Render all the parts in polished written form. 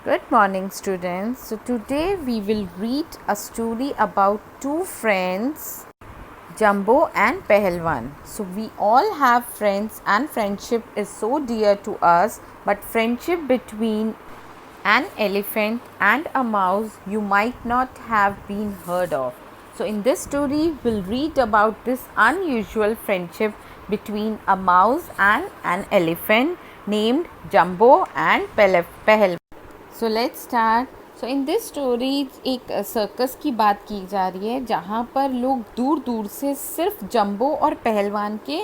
Good morning, students. So, today we will read a story about two friends, Jumbo and Pehelwan. So, we all have friends, and friendship is so dear to us, but friendship between an elephant and a mouse you might not have been heard of. So, in this story, we'll read about this unusual friendship between a mouse and an elephant named Jumbo and Pehelwan. So let's start. So in this story एक circus की बात की जा रही है जहाँ पर लोग दूर दूर से सिर्फ जंबो और पहलवान के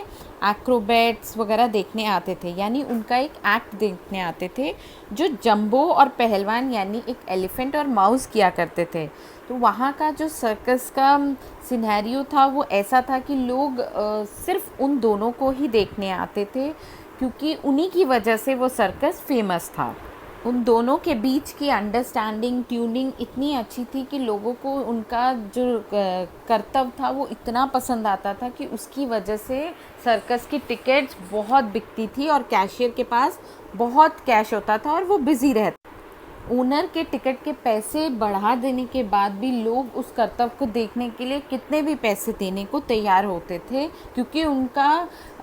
एक्रोबैट्स वगैरह देखने आते थे, यानी उनका एक एक्ट देखने आते थे जो जंबो और पहलवान यानी एक एलिफेंट और माउस किया करते थे. तो वहाँ का जो सर्कस का सिनेरियो था वो ऐसा था कि लोग सिर्फ उन दोनों को ही देखने आते थे क्योंकि उन्हीं की वजह से वो सर्कस फेमस था. उन दोनों के बीच की अंडरस्टैंडिंग, ट्यूनिंग इतनी अच्छी थी कि लोगों को उनका जो करतब था वो इतना पसंद आता था कि उसकी वजह से सर्कस की टिकट्स बहुत बिकती थी और कैशियर के पास बहुत कैश होता था और वो बिज़ी रहता. ओनर के टिकट के पैसे बढ़ा देने के बाद भी लोग उस करतब को देखने के लिए कितने भी पैसे देने को तैयार होते थे क्योंकि उनका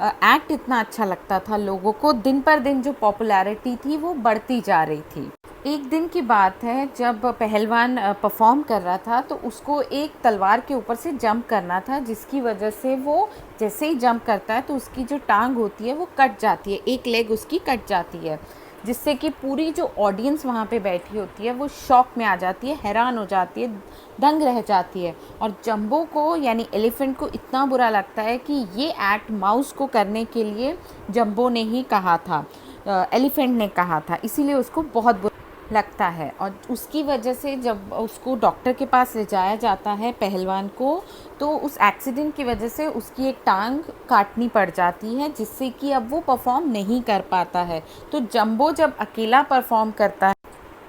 एक्ट इतना अच्छा लगता था लोगों को. दिन पर दिन जो पॉपुलैरिटी थी वो बढ़ती जा रही थी. एक दिन की बात है जब पहलवान परफॉर्म कर रहा था तो उसको एक तलवार के ऊपर से जंप करना था, जिसकी वजह से वो जैसे ही जंप करता है तो उसकी जो टांग होती है वो कट जाती है, एक लेग उसकी कट जाती है, जिससे कि पूरी जो ऑडियंस वहाँ पे बैठी होती है वो शॉक में आ जाती है, हैरान हो जाती है, दंग रह जाती है. और जंबो को यानी एलिफेंट को इतना बुरा लगता है कि ये एक्ट माउस को करने के लिए जंबो ने ही कहा था, एलिफेंट ने कहा था, इसीलिए उसको बहुत बुरा लगता है. और उसकी वजह से जब उसको डॉक्टर के पास ले जाया जाता है पहलवान को, तो उस एक्सीडेंट की वजह से उसकी एक टांग काटनी पड़ जाती है, जिससे कि अब वो परफॉर्म नहीं कर पाता है. तो जंबो जब अकेला परफॉर्म करता है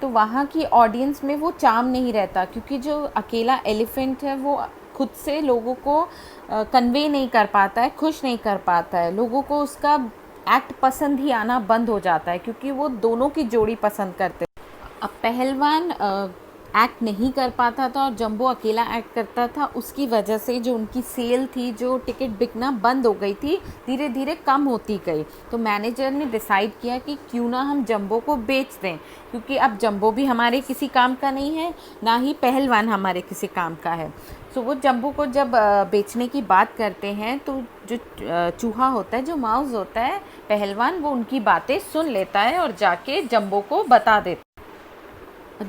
तो वहाँ की ऑडियंस में वो चार्म नहीं रहता क्योंकि जो अकेला एलिफेंट है वो खुद से लोगों को कन्वे नहीं कर पाता है, खुश नहीं कर पाता है. लोगों को उसका एक्ट पसंद ही आना बंद हो जाता है क्योंकि वो दोनों की जोड़ी पसंद करते. अब पहलवान एक्ट नहीं कर पाता था और जंबो अकेला एक्ट करता था, उसकी वजह से जो उनकी सेल थी, जो टिकट बिकना बंद हो गई थी, धीरे धीरे कम होती गई. तो मैनेजर ने डिसाइड किया कि क्यों ना हम जंबो को बेच दें, क्योंकि अब जंबो भी हमारे किसी काम का नहीं है, ना ही पहलवान हमारे किसी काम का है. तो वो जंबो को जब बेचने की बात करते हैं तो जो चूहा होता है, जो माउस होता है, पहलवान, वो उनकी बातें सुन लेता है और जाके जंबो को बता देता है.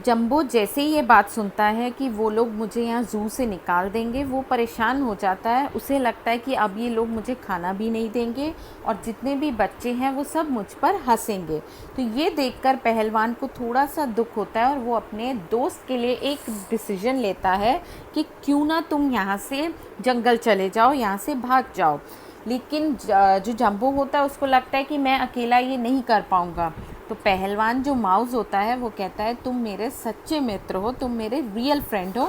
जंबो जैसे ही ये बात सुनता है कि वो लोग मुझे यहाँ ज़ू से निकाल देंगे, वो परेशान हो जाता है. उसे लगता है कि अब ये लोग मुझे खाना भी नहीं देंगे और जितने भी बच्चे हैं वो सब मुझ पर हंसेंगे. तो ये देखकर पहलवान को थोड़ा सा दुख होता है और वो अपने दोस्त के लिए एक डिसीजन लेता है कि क्यों ना तुम यहाँ से जंगल चले जाओ, यहाँ से भाग जाओ. लेकिन जो जंबो होता है उसको लगता है कि मैं अकेला ये नहीं कर पाऊँगा. तो पहलवान जो माउस होता है वो कहता है तुम मेरे सच्चे मित्र हो, तुम मेरे रियल फ्रेंड हो,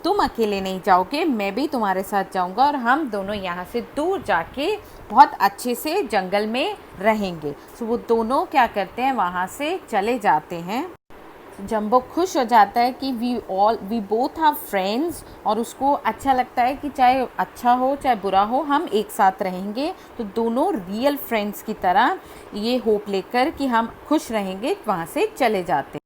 तुम अकेले नहीं जाओगे, मैं भी तुम्हारे साथ जाऊंगा और हम दोनों यहाँ से दूर जाके बहुत अच्छे से जंगल में रहेंगे. तो वो दोनों क्या करते हैं, वहाँ से चले जाते हैं. जंबो खुश हो जाता है कि वी बोथ आर फ्रेंड्स, और उसको अच्छा लगता है कि चाहे अच्छा हो चाहे बुरा हो हम एक साथ रहेंगे. तो दोनों रियल फ्रेंड्स की तरह ये होप लेकर कि हम खुश रहेंगे वहाँ से चले जाते हैं.